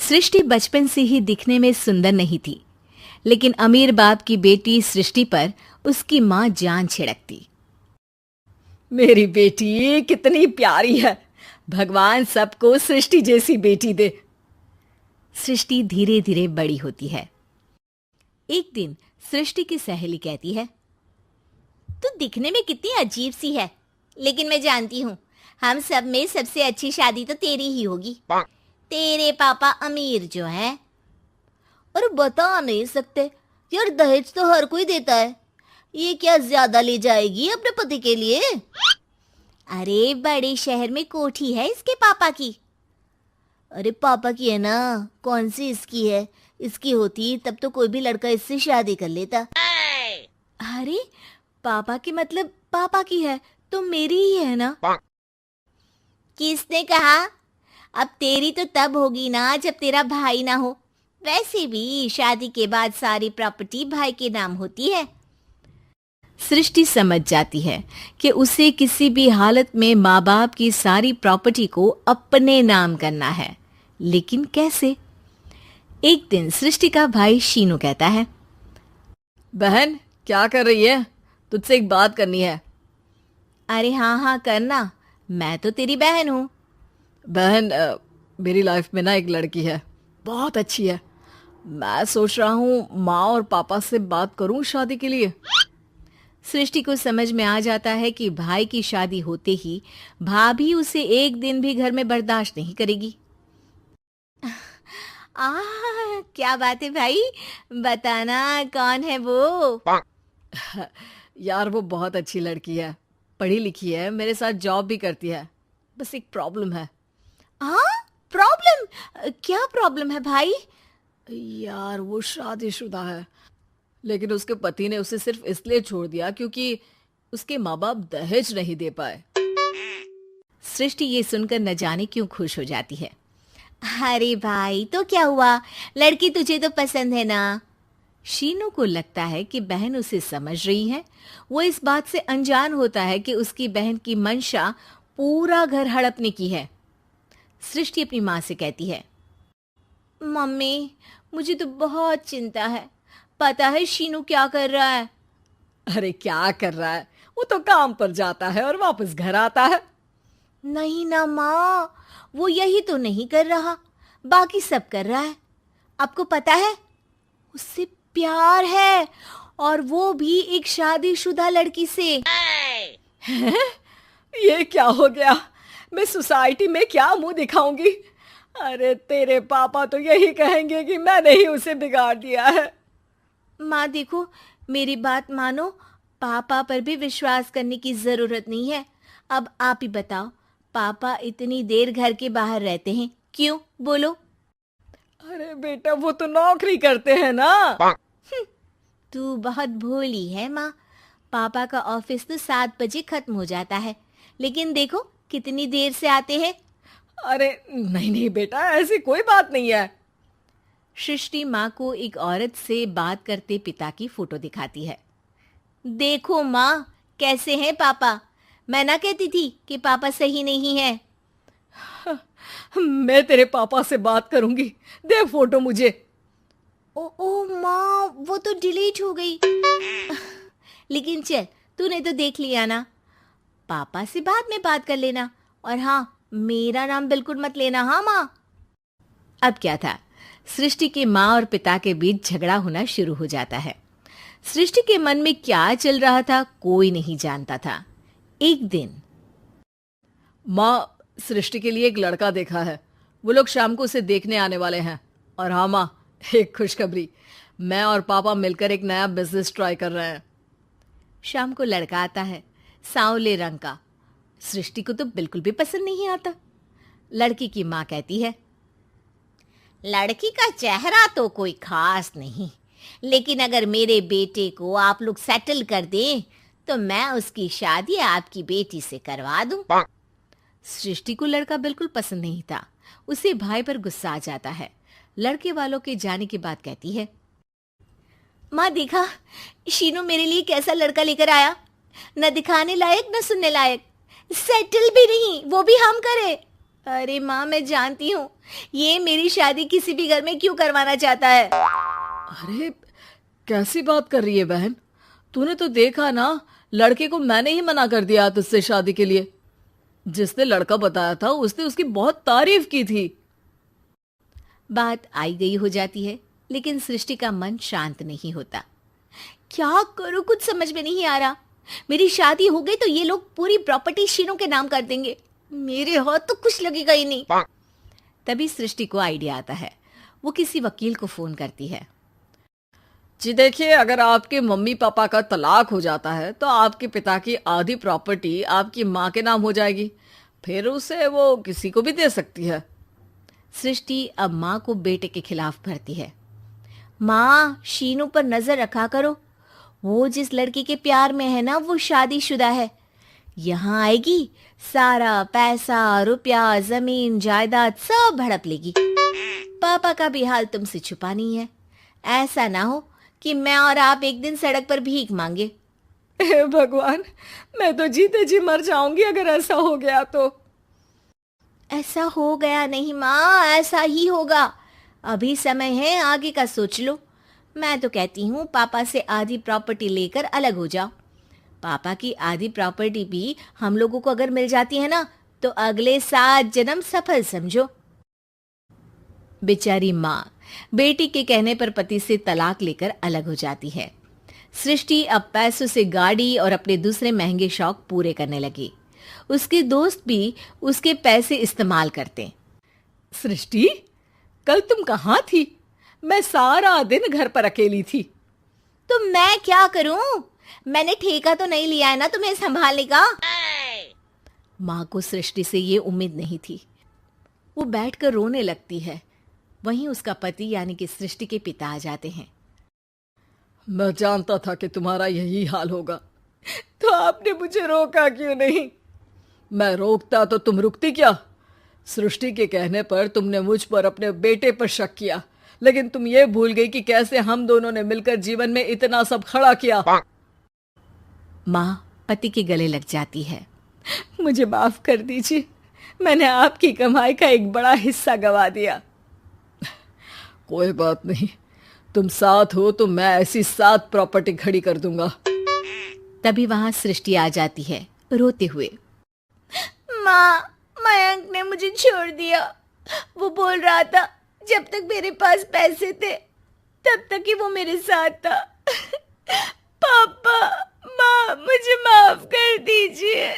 सृष्टि बचपन से ही दिखने में सुंदर नहीं थी, लेकिन अमीर बाप की बेटी सृष्टि पर उसकी माँ जान छिड़कती। मेरी बेटी कितनी प्यारी है, भगवान सबको सृष्टि जैसी बेटी दे। सृष्टि धीरे धीरे बड़ी होती है। एक दिन सृष्टि की सहेली कहती है, तू दिखने में कितनी अजीब सी है, लेकिन मैं जानती हूँ हम सब में सबसे अच्छी शादी तो तेरी ही होगी। तेरे पापा अमीर जो हैं। और बता नहीं सकते यार, दहेज तो हर कोई देता है, ये क्या ज्यादा ले जाएगी अपने पति के लिए? अरे बड़े शहर में कोठी है इसके पापा की। अरे पापा की है ना, कौन सी इसकी है? इसकी होती तब तो कोई भी लड़का इससे शादी कर लेता। अरे पापा की मतलब पापा की है तो मेरी ही है ना? किसने कहा? अब तेरी तो तब होगी ना जब तेरा भाई ना हो। वैसे भी शादी के बाद सारी प्रॉपर्टी भाई के नाम होती है। सृष्टि समझ जाती है कि उसे किसी भी हालत में माँ बाप की सारी प्रॉपर्टी को अपने नाम करना है, लेकिन कैसे? एक दिन सृष्टि का भाई शीनू कहता है, बहन क्या कर रही है? तुझसे एक बात करनी है। अरे हाँ हाँ करना, मैं तो तेरी बहन हूँ। बहन मेरी लाइफ में ना एक लड़की है, बहुत अच्छी है। मैं सोच रहा हूँ माँ और पापा से बात करूँ शादी के लिए। सृष्टि को समझ में आ जाता है कि भाई की शादी होते ही भाभी उसे एक दिन भी घर में बर्दाश्त नहीं करेगी। क्या बात है भाई, बताना कौन है वो? यार वो बहुत अच्छी लड़की है, पढ़ी लिखी है, मेरे साथ जॉब भी करती है। बस एक प्रॉब्लम है। प्रॉब्लम? क्या प्रॉब्लम है भाई? यार वो शादीशुदा है, लेकिन उसके पति ने उसे सिर्फ इसलिए छोड़ दिया क्योंकि उसके माँ बाप दहेज नहीं दे पाए। सृष्टि ये सुनकर न जाने क्यों खुश हो जाती है। अरे भाई तो क्या हुआ, लड़की तुझे तो पसंद है ना? शीनू को लगता है कि बहन उसे समझ रही है। वो इस बात से अनजान होता है कि उसकी बहन की मंशा पूरा घर हड़पने की है। सृष्टि अपनी माँ से कहती है, मम्मी मुझे तो बहुत चिंता है, पता है शीनू क्या कर रहा है? अरे क्या कर रहा है, वो तो काम पर जाता है और वापस घर आता है। नहीं ना माँ, वो यही तो नहीं कर रहा, बाकी सब कर रहा है। आपको पता है उससे प्यार है, और वो भी एक शादीशुदा लड़की से। ये क्या हो गया, मैं सोसाइटी में क्या मुंह दिखाऊंगी? अरे तेरे पापा तो यही कहेंगे कि मैंने ही उसे बिगाड़ दिया है। माँ देखो, मेरी बात मानो, पापा पर भी विश्वास करने की जरूरत नहीं है। अब आप ही बताओ, पापा इतनी देर घर के बाहर रहते हैं क्यों, बोलो? अरे बेटा वो तो नौकरी करते हैं ना। तू बहुत भोली है माँ, पापा का ऑफिस तो 7 बजे खत्म हो जाता है, लेकिन देखो कितनी देर से आते हैं। अरे नहीं नहीं बेटा, ऐसी कोई बात नहीं है। सृष्टि माँ को एक औरत से बात करते पिता की फोटो दिखाती है। देखो माँ कैसे हैं पापा, मैं ना कहती थी कि पापा सही नहीं है। मैं तेरे पापा से बात करूंगी, दे फोटो मुझे। ओ माँ, वो तो डिलीट हो गई। लेकिन चल, तूने तो देख लिया ना, पापा से बाद में बात कर लेना, और हाँ मेरा नाम बिल्कुल मत लेना। हाँ माँ। अब क्या था, सृष्टि के माँ और पिता के बीच झगड़ा होना शुरू हो जाता है। सृष्टि के मन में क्या चल रहा था कोई नहीं जानता था। एक दिन, माँ सृष्टि के लिए एक लड़का देखा है, वो लोग शाम को उसे देखने आने वाले हैं। और हाँ माँ, एक खुशखबरी, मैं और पापा मिलकर एक नया बिजनेस ट्राई कर रहे हैं। शाम को लड़का आता है, सांवले रंग का। सृष्टि को तो बिल्कुल भी पसंद नहीं आता। लड़की की माँ कहती है, लड़की का चेहरा तो कोई खास नहीं, लेकिन अगर मेरे बेटे को आप लोग सेटल कर दें तो मैं उसकी शादी आपकी बेटी से करवा दूं। सृष्टि को लड़का बिल्कुल पसंद नहीं था। उसे भाई पर गुस्सा आ जाता है। लड़के वालों के जाने के बाद कहती है, माँ देखा शीनू मेरे लिए कैसा लड़का लेकर आया, न दिखाने लायक न सुनने लायक, सेटल भी नहीं, वो भी हम करे। अरे माँ, मैं जानती हूँ ये मेरी शादी किसी भी घर में क्यों करवाना चाहता है। अरे कैसी बात कर रही है बहन? तूने तो देखा ना, लड़के को मैंने ही मना कर दिया तुझसे शादी के लिए। जिसने लड़का बताया था उसने उसकी बहुत तारीफ की थी। बात आई गई हो जाती है, लेकिन सृष्टि का मन शांत नहीं होता। क्या करूं, कुछ समझ में नहीं आ रहा। मेरी शादी हो गई तो ये लोग पूरी प्रॉपर्टी शीनू के नाम कर देंगे, मेरे हाथ तो कुछ लगेगा ही नहीं। तभी सृष्टि को आइडिया आता है। वो किसी वकील को फोन करती है। जी देखिए, अगर आपके मम्मी पापा का तलाक हो जाता है तो आपके पिता की आधी प्रॉपर्टी आपकी माँ के नाम हो जाएगी, फिर उसे वो किसी को भी दे सकती है। सृष्टि अब माँ को बेटे के खिलाफ भरती है। माँ, शीनू पर नजर रखा करो, वो जिस लड़की के प्यार में है ना वो शादीशुदा है। यहाँ आएगी, सारा पैसा रुपया जमीन जायदाद सब हड़प लेगी। पापा का भी हाल तुमसे छुपा नहीं है। ऐसा ना हो कि मैं और आप एक दिन सड़क पर भीख मांगे। हे भगवान, मैं तो जीते जी मर जाऊंगी अगर ऐसा हो गया तो। ऐसा हो गया नहीं माँ, ऐसा ही होगा। अभी समय है, आगे का सोच लो। मैं तो कहती हूँ पापा से आधी प्रॉपर्टी लेकर अलग हो जाओ। पापा की आधी प्रॉपर्टी भी हम लोगों को अगर मिल जाती है ना तो अगले 7 जन्म सफल समझो। बेचारी माँ बेटी के कहने पर पति से तलाक लेकर अलग हो जाती है। सृष्टि अब पैसों से गाड़ी और अपने दूसरे महंगे शौक पूरे करने लगी। उसके दोस्त भी उसके पैसे इस्तेमाल करते। सृष्टि, कल तुम कहाँ थी? मैं सारा दिन घर पर अकेली थी। तो मैं क्या करूं? मैंने ठेका तो नहीं लिया है ना तुम्हें संभालने का। माँ को सृष्टि से ये उम्मीद नहीं थी। वो बैठकर रोने लगती है। वहीं उसका पति यानी कि सृष्टि के पिता आ जाते हैं। मैं जानता था कि तुम्हारा यही हाल होगा, तो आपने मुझे रोका क्यों नहीं? मैं रोकता तो तुम रुकती क्या? सृष्टि के कहने पर तुमने मुझ पर अपने बेटे पर शक किया, लेकिन तुम ये भूल गई कि कैसे हम दोनों ने मिलकर जीवन में इतना सब खड़ा किया। माँ पति के गले लग जाती है। मुझे माफ कर दीजिए, मैंने आपकी कमाई का एक बड़ा हिस्सा गवा दिया। कोई बात नहीं, तुम साथ हो तो मैं ऐसी 7 प्रॉपर्टी खड़ी कर दूंगा। तभी वहां सृष्टि आ जाती है रोते हुए। माँ, मयंक ने मुझे छोड़ दिया। वो बोल रहा था जब तक मेरे पास पैसे थे तब तक ही वो मेरे साथ था। पापा, माँ, मुझे माफ कर दीजिए।